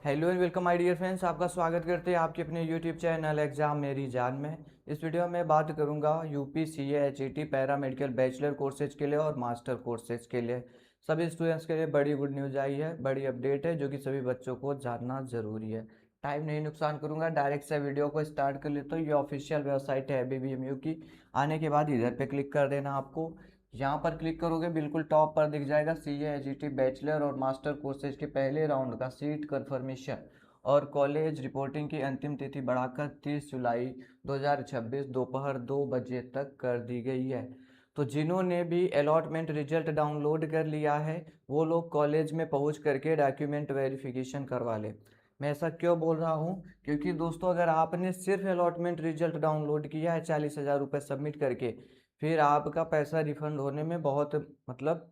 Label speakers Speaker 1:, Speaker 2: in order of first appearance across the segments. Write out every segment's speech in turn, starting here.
Speaker 1: Hello and welcome my dear friends, आपका स्वागत करते हैं आपके अपने यूट्यूब चैनल एग्जाम मेरी जान में। इस वीडियो में बात करूंगा UP CA HET para medical bachelor courses के लिए और मास्टर कोर्सेज के लिए सभी स्टूडेंट्स के लिए बड़ी गुड न्यूज़ आई है, बड़ी अपडेट है जो कि सभी बच्चों को जानना ज़रूरी है। टाइम नहीं नुकसान करूंगा, डायरेक्ट से वीडियो को स्टार्ट कर लेता हूँ। ये ऑफिशियल वेबसाइट है ABBMU की। आने के बाद इधर पे क्लिक कर देना आपको। यहाँ पर क्लिक करोगे बिल्कुल टॉप पर दिख जाएगा सीए एचईटी बैचलर और मास्टर कोर्सेज के पहले राउंड का सीट कंफर्मेशन और कॉलेज रिपोर्टिंग की अंतिम तिथि बढ़ाकर 30 जुलाई 2026 दोपहर 2 बजे तक कर दी गई है। तो जिन्होंने भी अलॉटमेंट रिजल्ट डाउनलोड कर लिया है वो लोग कॉलेज में पहुंच करके डॉक्यूमेंट वेरिफिकेशन करवा लें। मैं ऐसा क्यों बोल रहा हूँ, क्योंकि दोस्तों अगर आपने सिर्फ अलॉटमेंट रिजल्ट डाउनलोड किया है 40,000 रुपये सबमिट करके, फिर आपका पैसा रिफंड होने में बहुत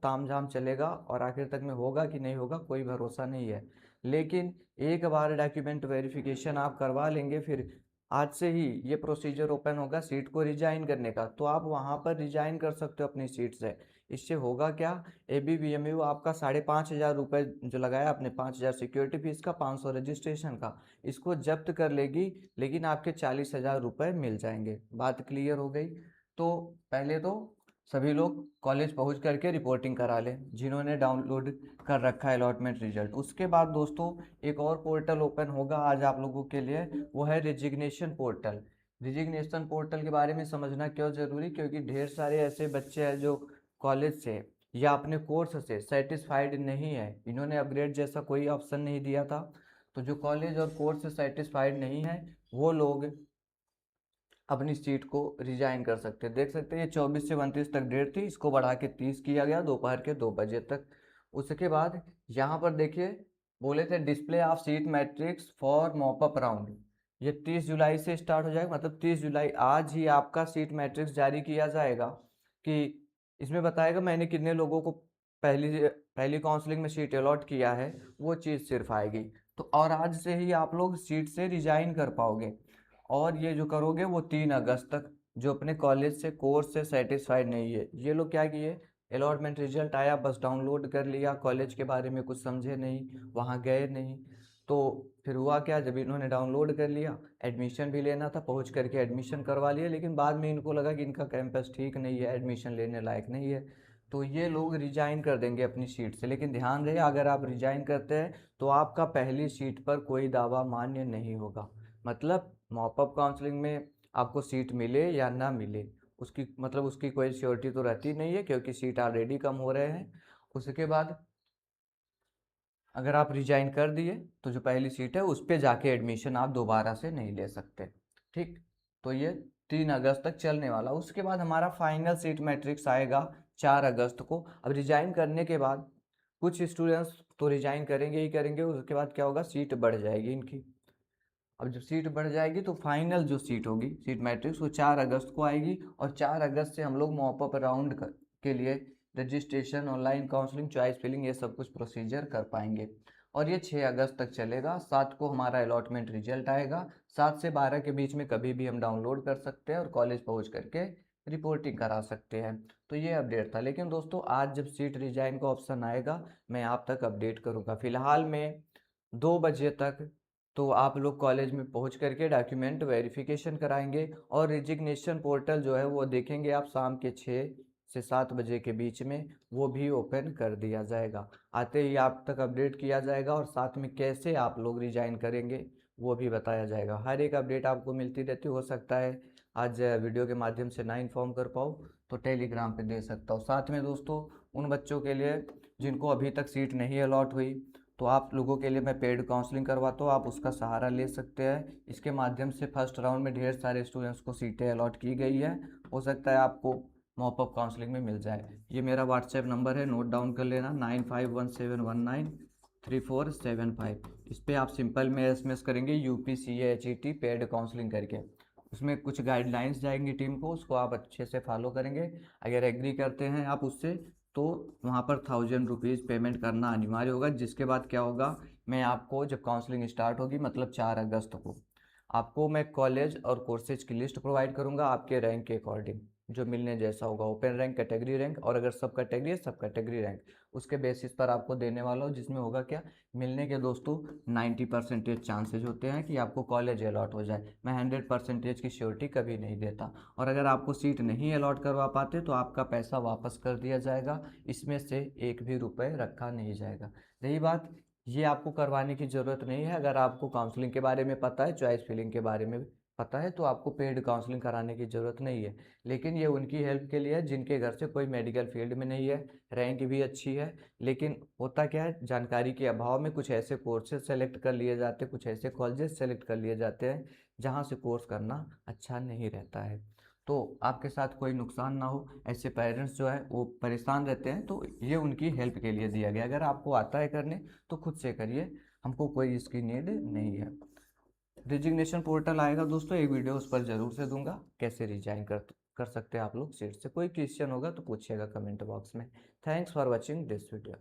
Speaker 1: तामझाम चलेगा और आखिर तक में होगा कि नहीं होगा कोई भरोसा नहीं है। लेकिन एक बार डॉक्यूमेंट वेरिफिकेशन आप करवा लेंगे, फिर आज से ही ये प्रोसीजर ओपन होगा सीट को रिजाइन करने का, तो आप वहाँ पर रिजाइन कर सकते हो अपनी सीट से। इससे होगा क्या, ABBMU आपका 5,500 रुपये जो लगाया आपने, 5,000 सिक्योरिटी फीस का, 500 रजिस्ट्रेशन का, इसको जब्त कर लेगी, लेकिन आपके 40,000 रुपये मिल जाएंगे। बात क्लियर हो गई। तो पहले तो सभी लोग कॉलेज पहुंच करके रिपोर्टिंग करा लें जिन्होंने डाउनलोड कर रखा है अलॉटमेंट रिजल्ट। उसके बाद दोस्तों एक और पोर्टल ओपन होगा आज आप लोगों के लिए, वो है रिजिग्नेशन पोर्टल। रिजिग्नेशन पोर्टल के बारे में समझना क्यों ज़रूरी, क्योंकि ढेर सारे ऐसे बच्चे हैं जो कॉलेज से या अपने कोर्स से सेटिस्फाइड नहीं है, इन्होंने अपग्रेड जैसा कोई ऑप्शन नहीं दिया था। तो जो कॉलेज और कोर्स से सेटिस्फाइड नहीं है वो लोग अपनी सीट को रिजाइन कर सकते हैं। देख सकते हैं ये 24 से 29 तक डेट थी, इसको बढ़ा के 30 किया गया दोपहर के 2 बजे तक। उसके बाद यहाँ पर देखिए बोले थे display of seat matrix for mop up round, ये 30 जुलाई से स्टार्ट हो जाएगा। मतलब 30 जुलाई आज ही आपका सीट मैट्रिक्स जारी किया जाएगा कि इसमें बताएगा मैंने कितने लोगों को पहली पहली काउंसलिंग में सीट अलॉट किया है, वो चीज़ सिर्फ आएगी। तो और आज से ही आप लोग सीट से रिजाइन कर पाओगे। और ये जो करोगे वो 3 अगस्त तक। जो अपने कॉलेज से कोर्स से सेटिस्फाइड नहीं है ये लोग क्या किए, अलॉटमेंट रिजल्ट आया बस डाउनलोड कर लिया, कॉलेज के बारे में कुछ समझे नहीं, वहाँ गए नहीं। तो फिर हुआ क्या, जब इन्होंने डाउनलोड कर लिया, एडमिशन भी लेना था, पहुँच करके एडमिशन करवा लिया, लेकिन बाद में इनको लगा कि इनका कैंपस ठीक नहीं है, एडमिशन लेने लायक नहीं है, तो ये लोग रिजाइन कर देंगे अपनी सीट से। लेकिन ध्यान रहे अगर आप रिजाइन करते हैं तो आपका पहली सीट पर कोई दावा मान्य नहीं होगा। मतलब मॉपअप काउंसलिंग में आपको सीट मिले या ना मिले उसकी कोई श्योरिटी तो रहती नहीं है, क्योंकि सीट ऑलरेडी कम हो रहे हैं। उसके बाद अगर आप रिजाइन कर दिए तो जो पहली सीट है उस पर जाके एडमिशन आप दोबारा से नहीं ले सकते। ठीक, तो ये 3 अगस्त तक चलने वाला। उसके बाद हमारा फाइनल सीट मैट्रिक्स आएगा 4 अगस्त को। अब रिजाइन करने के बाद कुछ स्टूडेंट्स तो रिजाइन करेंगे ही करेंगे, उसके बाद क्या होगा, सीट बढ़ जाएगी इनकी। अब जब सीट बढ़ जाएगी तो फाइनल जो सीट होगी सीट मैट्रिक्स वो 4 अगस्त को आएगी, और 4 अगस्त से हम लोग मॉपअप राउंड के लिए registration, online counselling, choice filling, ये सब कुछ प्रोसीजर कर पाएंगे। और ये 6 अगस्त तक चलेगा। 7 को हमारा अलॉटमेंट रिजल्ट आएगा। 7 से 12 के बीच में कभी भी हम डाउनलोड कर सकते हैं और कॉलेज पहुंच करके रिपोर्टिंग करा सकते हैं। तो ये अपडेट था। लेकिन दोस्तों आज जब सीट रिजाइन का ऑप्शन आएगा मैं आप तक अपडेट करूँगा। फिलहाल में 2 बजे तक तो आप लोग कॉलेज में पहुंच करके डॉक्यूमेंट वेरिफिकेशन कराएंगे, और रिजिग्नेशन पोर्टल जो है वो देखेंगे आप शाम के 6 से 7 बजे के बीच में, वो भी ओपन कर दिया जाएगा। आते ही आप तक अपडेट किया जाएगा, और साथ में कैसे आप लोग रिजाइन करेंगे वो भी बताया जाएगा। हर एक अपडेट आपको मिलती रहती, हो सकता है आज वीडियो के माध्यम से ना इन्फॉर्म कर पाऊँ तो टेलीग्राम पे दे सकता हूँ। साथ में दोस्तों उन बच्चों के लिए जिनको अभी तक सीट नहीं अलॉट हुई, तो आप लोगों के लिए मैं पेड काउंसलिंग करवाता हूँ, आप उसका सहारा ले सकते हैं। इसके माध्यम से फर्स्ट राउंड में ढेर सारे स्टूडेंट्स को सीटें अलॉट की गई है, हो सकता है आपको मॉपअप काउंसलिंग में मिल जाए। ये मेरा व्हाट्सएप नंबर है, नोट डाउन कर लेना, 9517193475। इस पर आप सिंपल में SMS करेंगे UPCAHET पेड काउंसलिंग करके, उसमें कुछ गाइडलाइंस जाएंगी टीम को, उसको आप अच्छे से फॉलो करेंगे। अगर एग्री करते हैं आप उससे तो वहाँ पर 1000 रुपीज़ पेमेंट करना अनिवार्य होगा। जिसके बाद क्या होगा, मैं आपको जब काउंसलिंग स्टार्ट होगी मतलब 4 अगस्त को, आपको मैं कॉलेज और कोर्सेज की लिस्ट प्रोवाइड करूँगा आपके रैंक के अकॉर्डिंग। जो मिलने जैसा होगा, ओपन रैंक, कैटेगरी रैंक, और अगर सब कैटेगरी है सब कैटेगरी रैंक, उसके बेसिस पर आपको देने वाला हूँ, जिसमें होगा क्या, मिलने के दोस्तों 90% चांसेज होते हैं कि आपको कॉलेज अलॉट हो जाए। मैं 100% की श्योरिटी कभी नहीं देता, और अगर आपको सीट नहीं अलॉट करवा पाते तो आपका पैसा वापस कर दिया जाएगा, इसमें से एक भी रुपये रखा नहीं जाएगा। रही बात, ये आपको करवाने की ज़रूरत नहीं है। अगर आपको काउंसलिंग के बारे में पता है, चॉइस फिलिंग के बारे में पता है, तो आपको पेड काउंसलिंग कराने की ज़रूरत नहीं है। लेकिन ये उनकी हेल्प के लिए है जिनके घर से कोई मेडिकल फील्ड में नहीं है, रैंक भी अच्छी है, लेकिन होता क्या है, जानकारी के अभाव में कुछ ऐसे कोर्सेज सेलेक्ट कर लिए जाते हैं, कुछ ऐसे कॉलेजेस सेलेक्ट कर लिए जाते हैं जहाँ से कोर्स करना अच्छा नहीं रहता है। तो आपके साथ कोई नुकसान ना हो, ऐसे पेरेंट्स जो है वो परेशान रहते हैं, तो ये उनकी हेल्प के लिए दिया गया। अगर आपको आता है करने तो खुद से करिए, हमको कोई इसकी नीड नहीं है। रिजिग्नेशन पोर्टल आएगा दोस्तों, एक वीडियो उस पर ज़रूर से दूंगा, कैसे रिजाइन कर सकते हैं आप लोग सीट से। कोई क्वेश्चन होगा तो पूछिएगा कमेंट बॉक्स में। Thanks for watching this video.